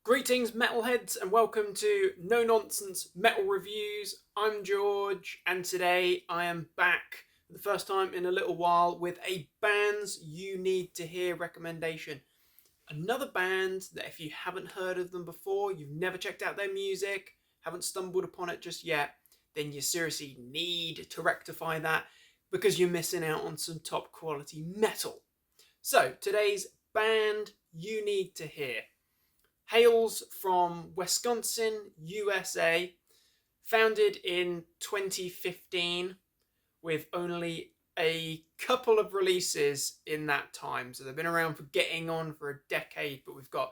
Greetings, metalheads, and welcome to No Nonsense Metal Reviews. I'm George, and today I am back for the first time in a little while with a bands you need to hear recommendation. Another band that if you haven't heard of them before, you've never checked out their music, haven't stumbled upon it just yet, then you seriously need to rectify that because you're missing out on some top quality metal. So today's band you need to hear hails from Wisconsin, USA, founded in 2015 with only a couple of releases in that time. So they've been around for getting on for a decade, but we've got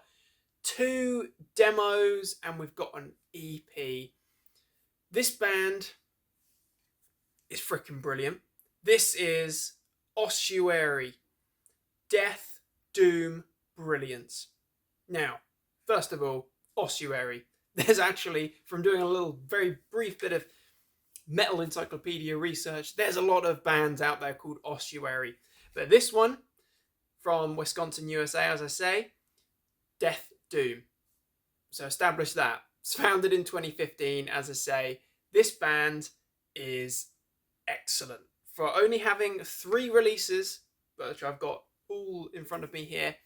2 demos and we've got an EP. This band is freaking brilliant. This is Ossuary. Death, doom, brilliance. Now, first of all, Ossuary. There's actually, from doing a little very brief bit of metal encyclopedia research, there's a lot of bands out there called Ossuary. But this one, from Wisconsin, USA, as I say, Death, Doom. So establish that. It's founded in 2015, as I say. This band is excellent. For only having 3 releases, which I've got all in front of me here,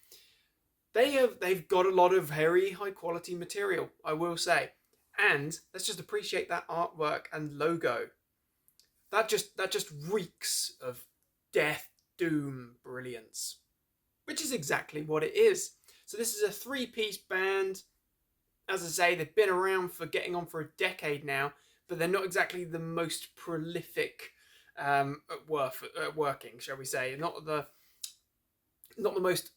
they've got a lot of very high quality material, I will say. And let's just appreciate that artwork and logo. That just reeks of death, doom, brilliance. Which is exactly what it is. So this is a 3-piece band. As I say, they've been around for getting on for a decade now, but they're not exactly the most prolific at working, shall we say. Not the most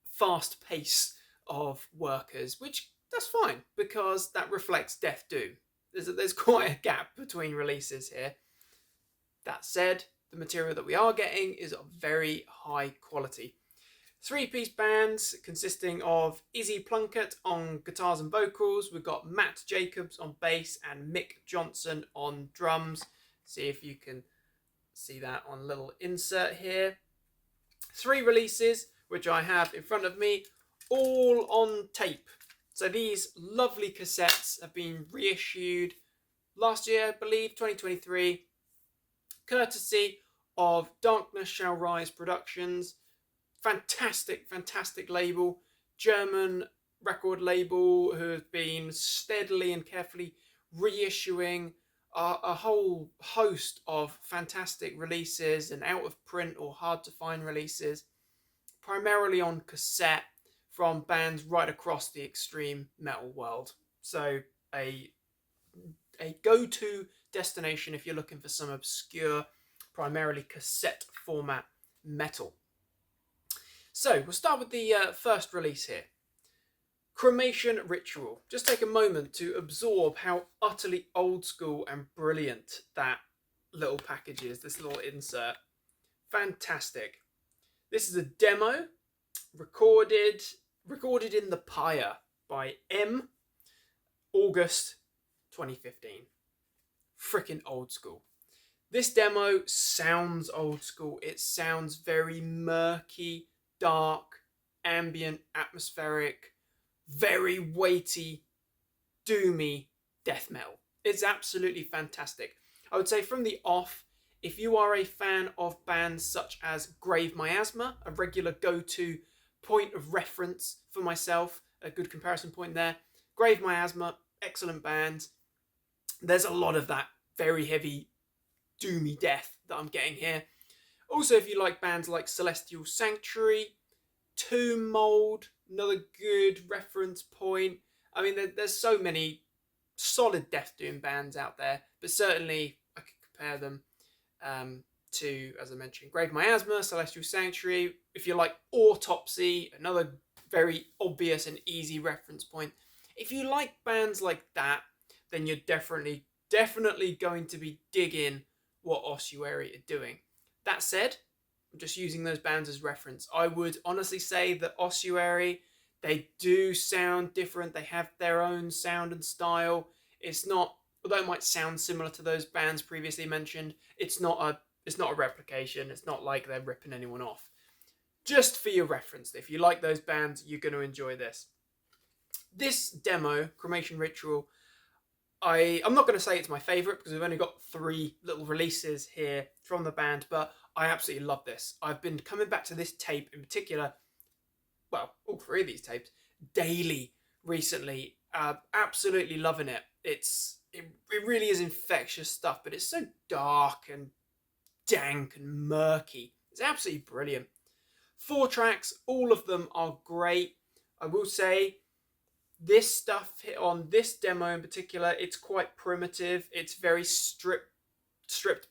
fast pace of workers, which that's fine because that reflects Death Doom. There's quite a gap between releases here. That said, the material that we are getting is of very high quality. 3-piece bands consisting of Izzy Plunkett on guitars and vocals. We've got Matt Jacobs on bass and Mick Johnson on drums. See if you can see that on a little insert here. 3 releases, which I have in front of me, all on tape. So these lovely cassettes have been reissued last year, I believe, 2023, courtesy of Darkness Shall Rise Productions. Fantastic label, German record label who have been steadily and carefully reissuing a whole host of fantastic releases and out of print or hard to find releases, primarily on cassette from bands right across the extreme metal world. So a go-to destination if you're looking for some obscure, primarily cassette format metal. So we'll start with the first release here. Cremation Ritual. Just take a moment to absorb how utterly old school and brilliant that little package is, this little insert. Fantastic. This is a demo recorded in the Pyre by M, August 2015. Freaking old school. This demo sounds old school. It sounds very murky, dark, ambient, atmospheric, very weighty, doomy death metal. It's absolutely fantastic. I would say from the off, if you are a fan of bands such as Grave Miasma, a regular go-to point of reference for myself, a good comparison point there. Grave Miasma, excellent band. There's a lot of that very heavy, doomy death that I'm getting here. Also, if you like bands like Celestial Sanctuary, Tomb Mold, another good reference point. I mean, there's so many solid death doom bands out there, but certainly I could compare them to, as I mentioned, Grave Miasma, Celestial Sanctuary. If you like Autopsy, another very obvious and easy reference point. If you like bands like that, then you're definitely going to be digging what Ossuary are doing. That said, I'm just using those bands as reference. I would honestly say that Ossuary, they do sound different. They have their own sound and style. It's not, although it might sound similar to those bands previously mentioned, it's not a replication. It's not like they're ripping anyone off. Just for your reference, if you like those bands, you're going to enjoy this. This demo, Cremation Ritual, I'm not going to say it's my favourite because we've only got 3 little releases here from the band, but I absolutely love this. I've been coming back to this tape in particular, well, all 3 of these tapes, daily recently. Absolutely loving it. It really is infectious stuff, but it's so dark and dank and murky. It's absolutely brilliant. 4 tracks, all of them are great. I will say, this stuff on this demo in particular, it's quite primitive. It's very stripped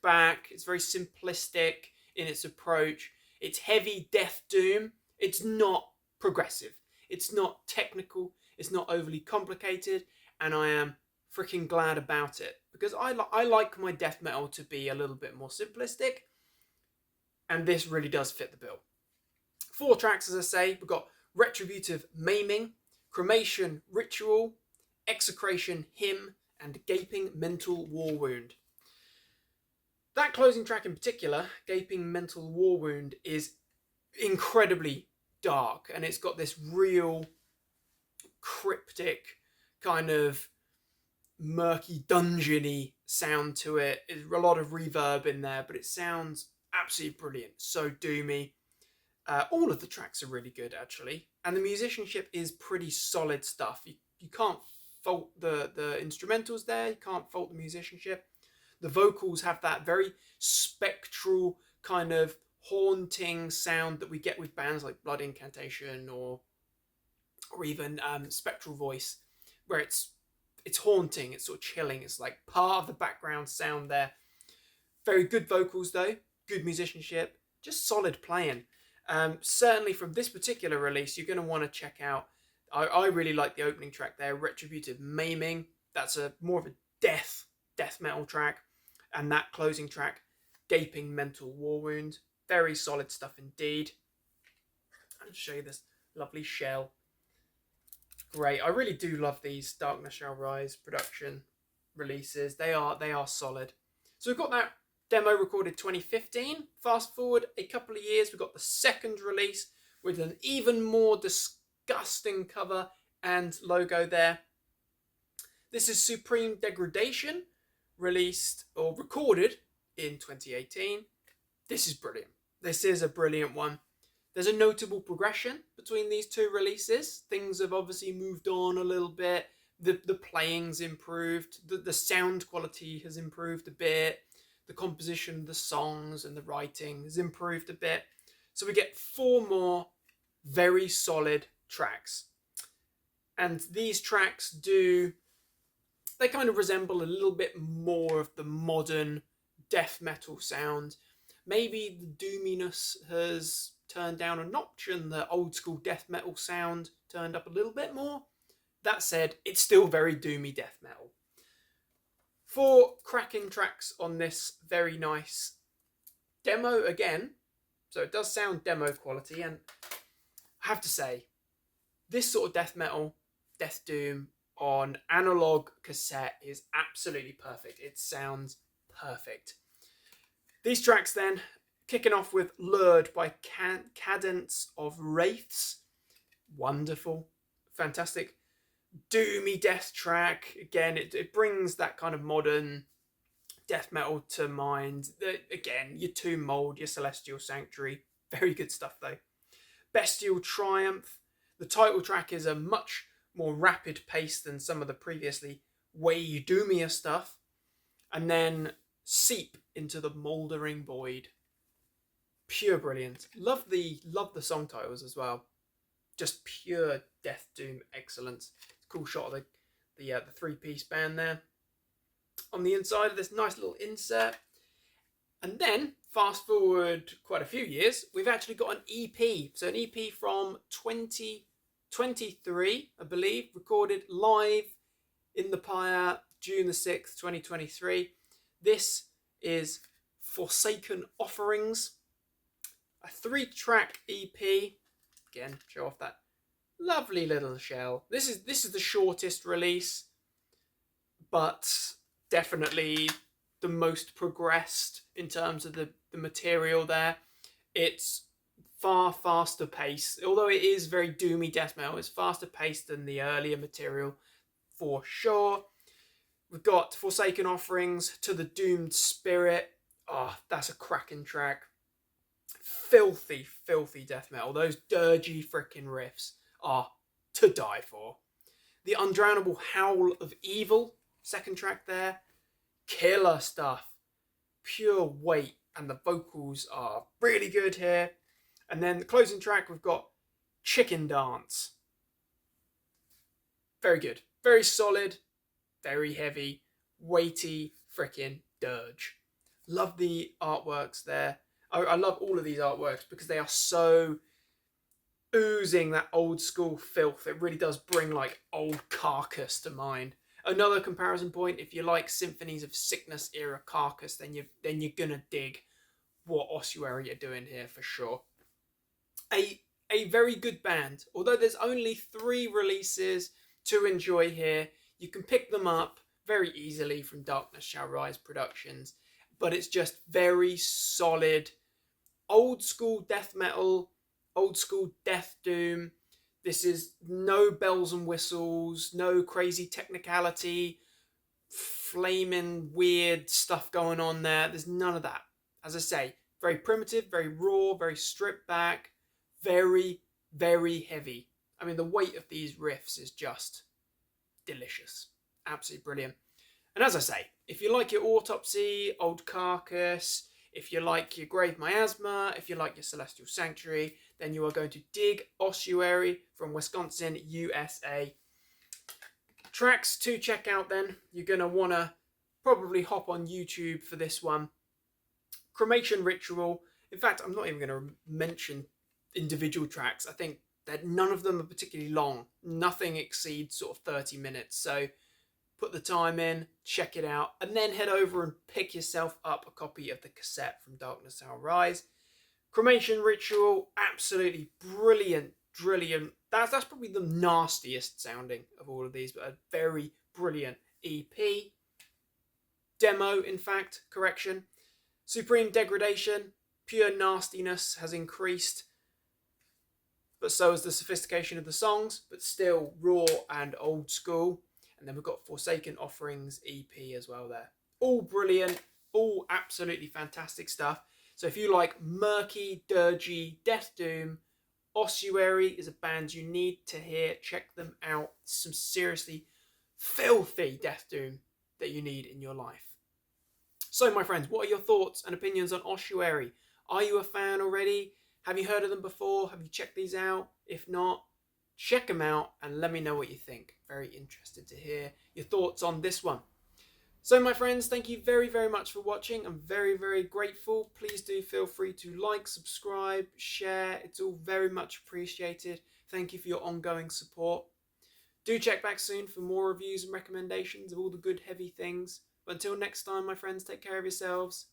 back. It's very simplistic in its approach. It's heavy death doom. It's not progressive. It's not technical. It's not overly complicated. And I am freaking glad about it, because I like my death metal to be a little bit more simplistic. And this really does fit the bill. 4 tracks, as I say. We've got Retributive Maiming, Cremation Ritual, Execration Hymn, and Gaping Mental War Wound. That closing track in particular, Gaping Mental War Wound, is incredibly dark, and it's got this real cryptic kind of murky dungeony sound to it. There's a lot of reverb in there, but it sounds absolutely brilliant. So doomy. All of the tracks are really good, actually, and the musicianship is pretty solid stuff. You can't fault the instrumentals there. You can't fault the musicianship. The vocals have that very spectral kind of haunting sound that we get with bands like Blood Incantation or even Spectral Voice, where it's haunting, it's sort of chilling. It's like part of the background sound there. Very good vocals though, good musicianship, just solid playing. Certainly from this particular release, you're going to want to check out, I really like the opening track there, Retributive Maiming. That's more of a death metal track. And that closing track, Gaping Mental War Wound. Very solid stuff indeed. I'll show you this lovely shell. Great. I really do love these Darkness Shall Rise production releases. They are solid. So we've got that demo recorded 2015. Fast forward a couple of years, we've got the second release with an even more disgusting cover and logo there. This is Supreme Degradation, released or recorded in 2018. This is brilliant. This is a brilliant one. There's a notable progression between these 2 releases. Things have obviously moved on a little bit. The playing's improved. The sound quality has improved a bit. The composition of the songs and the writing has improved a bit. So we get 4 more very solid tracks. And these tracks they kind of resemble a little bit more of the modern death metal sound. Maybe the doominess has turned down a notch and the old school death metal sound turned up a little bit more. That said, it's still very doomy death metal. 4 cracking tracks on this very nice demo again. So it does sound demo quality, and I have to say, this sort of death metal, death doom on analog cassette is absolutely perfect. It sounds perfect. These tracks then, kicking off with Lured by Cadence of Wraiths. Wonderful. Fantastic. Doomy death track. Again, it brings that kind of modern death metal to mind. Again, your Tomb Mold, your Celestial Sanctuary. Very good stuff though. Bestial Triumph. The title track is a much more rapid pace than some of the previously way doomier stuff. And then Seep into the Mouldering Void. Pure brilliance. Love the song titles as well. Just pure death doom excellence. Cool shot of the 3-piece band there. On the inside of this nice little insert. And then, fast forward quite a few years, we've actually got an EP. So an EP from 2023, I believe, recorded live in the Pyre, June the 6th, 2023. This is Forsaken Offerings, a 3-track EP. Again, show off that lovely little shell. This is the shortest release, but definitely the most progressed in terms of the material there. It's far faster paced. Although it is very doomy death metal, it's faster paced than the earlier material for sure. We've got Forsaken Offerings, To the Doomed Spirit. Oh, that's a cracking track. Filthy, filthy death metal. Those dirgy freaking riffs are to die for. The Undrownable Howl of Evil, second track there. Killer stuff. Pure weight, and the vocals are really good here. And then the closing track, we've got Chicken Dance. Very good. Very solid, very heavy, weighty freaking dirge. Love the artworks there. I love all of these artworks because they are so oozing that old school filth. It really does bring like old Carcass to mind. Another comparison point, if you like Symphonies of Sickness era Carcass, then you're gonna dig what Ossuary are doing here for sure. A very good band. Although there's only 3 releases to enjoy here, you can pick them up very easily from Darkness Shall Rise Productions, but it's just very solid, old school death metal, old school death doom. This is no bells and whistles, no crazy technicality, flaming weird stuff going on there. There's none of that. As I say, very primitive, very raw, very stripped back, very, very heavy. I mean, the weight of these riffs is just delicious. Absolutely brilliant. And as I say, if you like your Autopsy, Old Carcass, if you like your Grave Miasma, if you like your Celestial Sanctuary, then you are going to dig Ossuary from Wisconsin, USA. Tracks to check out then. You're going to want to probably hop on YouTube for this one. Cremation Ritual. In fact, I'm not even going to mention individual tracks. I think that none of them are particularly long. Nothing exceeds sort of 30 minutes. So put the time in, check it out, and then head over and pick yourself up a copy of the cassette from Darkness Shall Rise. Cremation Ritual, absolutely brilliant, brilliant. That's probably the nastiest sounding of all of these, but a very brilliant EP. Demo, in fact, correction. Supreme Degradation, pure nastiness has increased, but so has the sophistication of the songs, but still raw and old school. And then we've got Forsaken Offerings EP as well there. All brilliant, all absolutely fantastic stuff. So if you like murky, dirgy, death doom, Ossuary is a band you need to hear. Check them out. Some seriously filthy death doom that you need in your life. So my friends, what are your thoughts and opinions on Ossuary? Are you a fan already? Have you heard of them before? Have you checked these out? If not, check them out and let me know what you think. Very interested to hear your thoughts on this one. So my friends, thank you very, very much for watching. I'm very, very grateful. Please do feel free to like, subscribe, share. It's all very much appreciated. Thank you for your ongoing support. Do check back soon for more reviews and recommendations of all the good heavy things. But until next time, my friends, take care of yourselves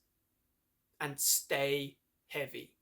and stay heavy.